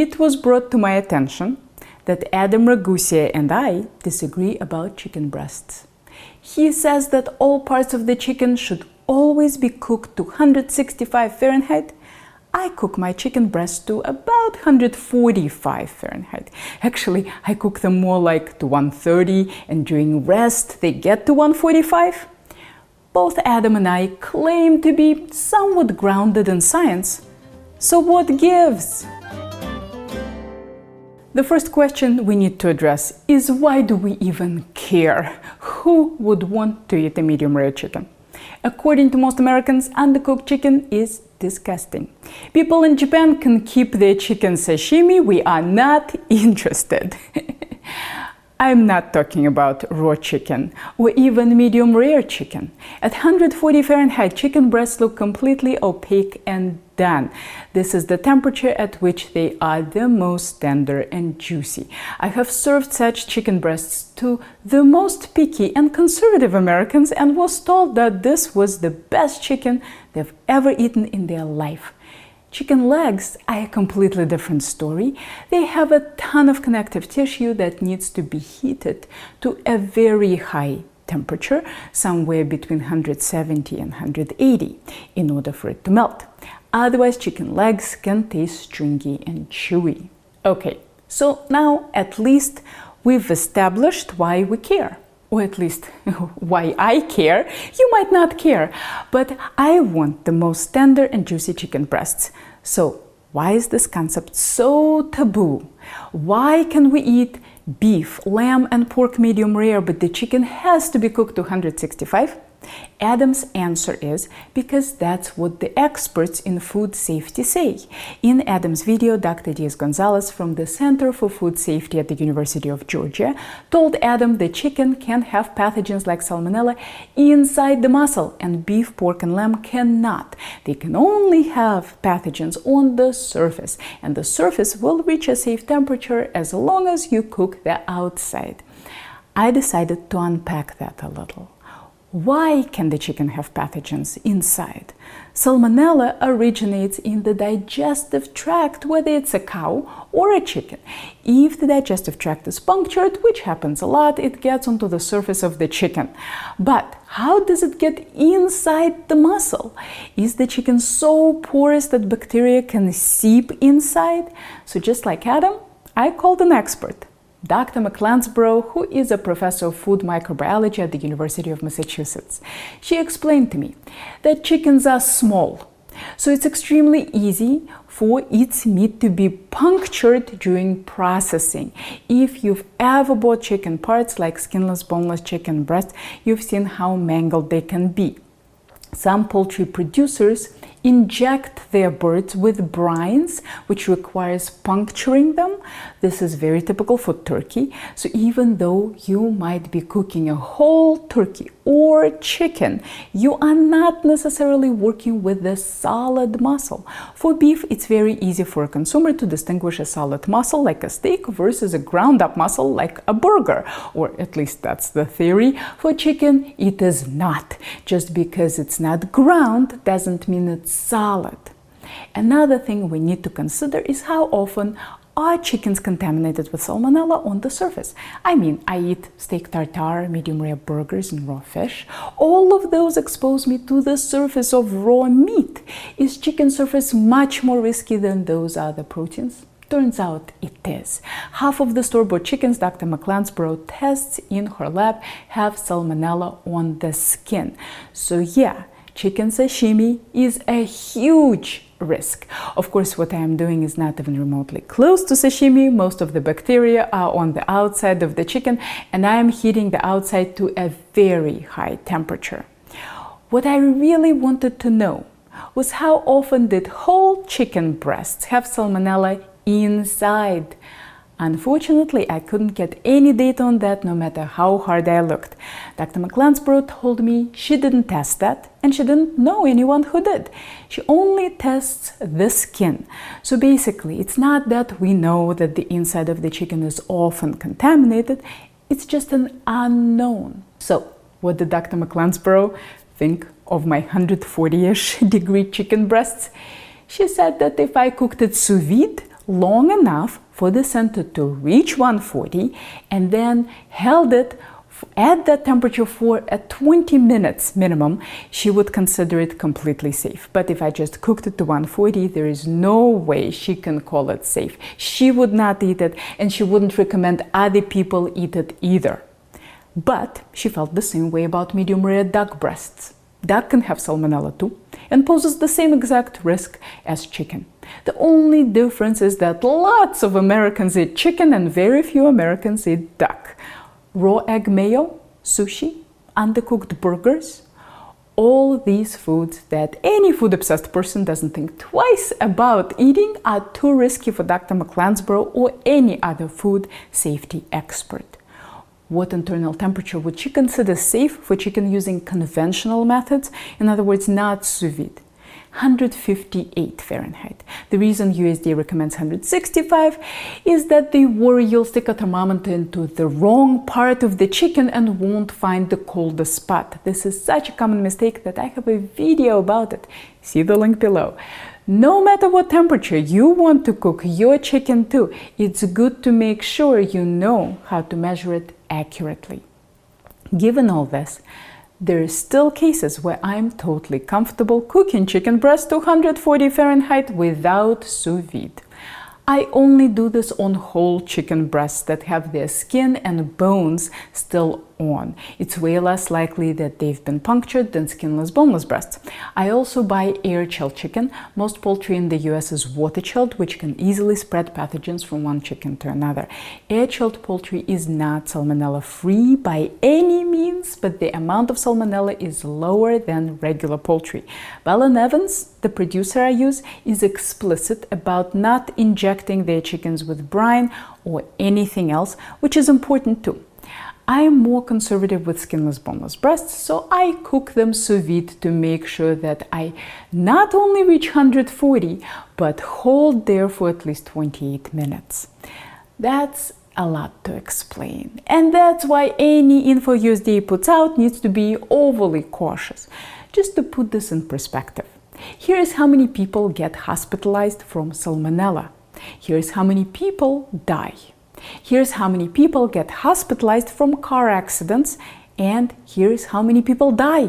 it was brought to my attention that Adam Ragusa and I disagree about chicken breasts. He says that all parts of the chicken should always be cooked to 165 Fahrenheit. I cook my chicken breasts to about 145 Fahrenheit. Actually, I cook them more like to 130, and during rest they get to 145. Both Adam and I claim to be somewhat grounded in science. So what gives? The first question we need to address is, why do we even care? Who would want to eat a medium rare chicken? According to most Americans, undercooked chicken is disgusting. People in Japan can keep their chicken sashimi. We are not interested. I'm not talking about raw chicken or even medium rare chicken. At 140 Fahrenheit, chicken breasts look completely opaque and done. This is the temperature at which they are the most tender and juicy. I have served such chicken breasts to the most picky and conservative Americans and was told that this was the best chicken they've ever eaten in their life. Chicken legs are a completely different story. They have a ton of connective tissue that needs to be heated to a very high temperature, somewhere between 170 and 180, in order for it to melt. Otherwise, chicken legs can taste stringy and chewy. Okay, so now at least we've established why we care. Or at least why I care. You might not care, but I want the most tender and juicy chicken breasts. So why is this concept so taboo? Why can we eat beef, lamb and pork medium rare, but the chicken has to be cooked to 165? Adam's answer is because that's what the experts in food safety say. In Adam's video, Dr. Diaz-Gonzalez from the Center for Food Safety at the University of Georgia told Adam that chicken can have pathogens like salmonella inside the muscle, and beef, pork and lamb cannot. They can only have pathogens on the surface, and the surface will reach a safe temperature as long as you cook the outside. I decided to unpack that a little. Why can the chicken have pathogens inside? Salmonella originates in the digestive tract, whether it's a cow or a chicken. If the digestive tract is punctured, which happens a lot, it gets onto the surface of the chicken. But how does it get inside the muscle? Is the chicken so porous that bacteria can seep inside? So just like Adam, I called an expert. Dr. McLansborough, who is a professor of food microbiology at the University of Massachusetts. She explained to me that chickens are small, so it's extremely easy for its meat to be punctured during processing. If you've ever bought chicken parts like skinless, boneless chicken breast, you've seen how mangled they can be. Some poultry producers inject their birds with brines, which requires puncturing them. This is very typical for turkey. So even though you might be cooking a whole turkey or chicken, you are not necessarily working with the solid muscle. For beef, it's very easy for a consumer to distinguish a solid muscle like a steak versus a ground up muscle like a burger, or at least that's the theory. For chicken, it is not. Just because it's not ground doesn't mean it's solid. Another thing we need to consider is how often are chickens contaminated with salmonella on the surface. I mean, I eat steak tartare, medium rare burgers and raw fish. All of those expose me to the surface of raw meat. Is chicken surface much more risky than those other proteins? Turns out it is. Half of the store-bought chickens Dr. McLansborough tests in her lab have salmonella on the skin. So yeah, chicken sashimi is a huge risk. Of course, what I am doing is not even remotely close to sashimi. Most of the bacteria are on the outside of the chicken, and I am heating the outside to a very high temperature. What I really wanted to know was how often did whole chicken breasts have salmonella inside? Unfortunately, I couldn't get any data on that no matter how hard I looked. Dr. McLansborough told me she didn't test that, and she didn't know anyone who did. She only tests the skin. So basically, it's not that we know that the inside of the chicken is often contaminated, it's just an unknown. So what did Dr. McLansborough think of my 140-ish degree chicken breasts? She said that if I cooked it sous vide, long enough for the center to reach 140 and then held it at that temperature for 20 minutes minimum, she would consider it completely safe. But if I just cooked it to 140, there is no way she can call it safe. She would not eat it, and she wouldn't recommend other people eat it either. But she felt the same way about medium rare duck breasts. Duck can have salmonella too, and poses the same exact risk as chicken. The only difference is that lots of Americans eat chicken and very few Americans eat duck. Raw egg mayo, sushi, undercooked burgers, all these foods that any food-obsessed person doesn't think twice about eating are too risky for Dr. McLansborough or any other food safety expert. What internal temperature would she consider safe for chicken using conventional methods? In other words, not sous vide. 158 Fahrenheit. The reason USDA recommends 165 is that they worry you'll stick a thermometer into the wrong part of the chicken and won't find the coldest spot. This is such a common mistake that I have a video about it. See the link below. No matter what temperature you want to cook your chicken to, it's good to make sure you know how to measure it accurately. Given all this, there are still cases where I'm totally comfortable cooking chicken breast to 140 Fahrenheit without sous vide. I only do this on whole chicken breasts that have their skin and bones still on. It's way less likely that they've been punctured than skinless, boneless breasts. I also buy air-chilled chicken. Most poultry in the US is water-chilled, which can easily spread pathogens from one chicken to another. Air-chilled poultry is not salmonella-free by any means, but the amount of salmonella is lower than regular poultry. Bell & Evans, the producer I use, is explicit about not injecting their chickens with brine or anything else, which is important too. I am more conservative with skinless, boneless breasts, so I cook them sous vide to make sure that I not only reach 140, but hold there for at least 28 minutes. That's a lot to explain, and that's why any info USDA puts out needs to be overly cautious. Just to put this in perspective, here's how many people get hospitalized from salmonella. Here's how many people die. Here's how many people get hospitalized from car accidents, and here's how many people die.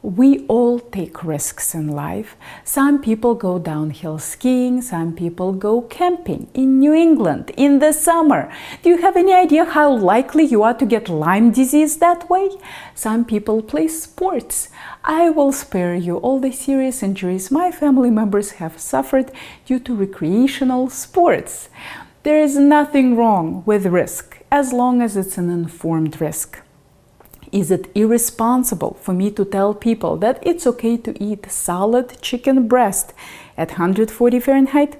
We all take risks in life. Some people go downhill skiing, some people go camping in New England in the summer. Do you have any idea how likely you are to get Lyme disease that way? Some people play sports. I will spare you all the serious injuries my family members have suffered due to recreational sports. There is nothing wrong with risk as long as it's an informed risk. Is it irresponsible for me to tell people that it's okay to eat solid chicken breast at 140 Fahrenheit?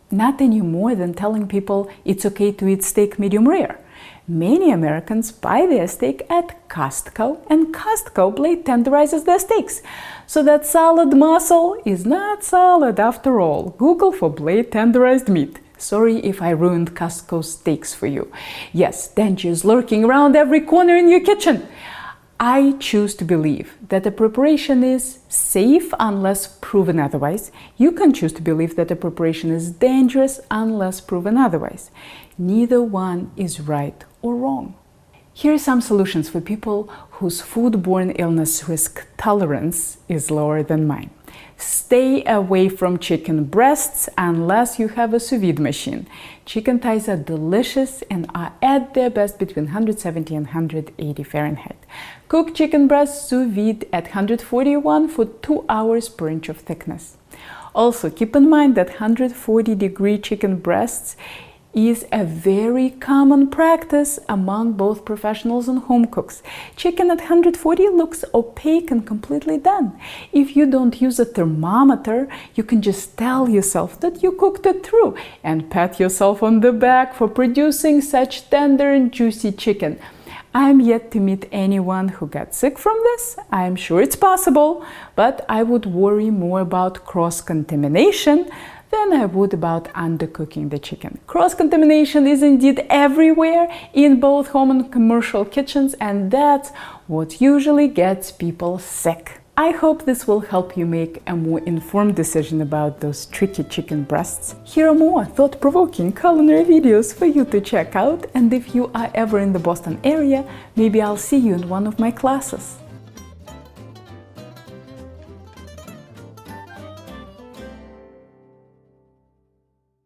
Not any more than telling people it's okay to eat steak medium rare. Many Americans buy their steak at Costco, and Costco blade tenderizes their steaks. So that solid muscle is not solid after all. Google for blade tenderized meat. Sorry if I ruined Costco steaks for you. Yes, dangers lurking around every corner in your kitchen. I choose to believe that the preparation is safe unless proven otherwise. You can choose to believe that the preparation is dangerous unless proven otherwise. Neither one is right or wrong. Here are some solutions for people whose foodborne illness risk tolerance is lower than mine. Stay away from chicken breasts unless you have a sous vide machine. Chicken thighs are delicious and are at their best between 170 and 180 Fahrenheit. Cook chicken breasts sous vide at 141 for 2 hours per inch of thickness. Also, keep in mind that 140-degree chicken breasts is a very common practice among both professionals and home cooks. Chicken at 140 looks opaque and completely done. If you don't use a thermometer, you can just tell yourself that you cooked it through and pat yourself on the back for producing such tender and juicy chicken. I'm yet to meet anyone who got sick from this. I'm sure it's possible, but I would worry more about cross-contamination than I would about undercooking the chicken. Cross-contamination is indeed everywhere in both home and commercial kitchens, and that's what usually gets people sick. I hope this will help you make a more informed decision about those tricky chicken breasts. Here are more thought-provoking culinary videos for you to check out, and if you are ever in the Boston area, maybe I'll see you in one of my classes.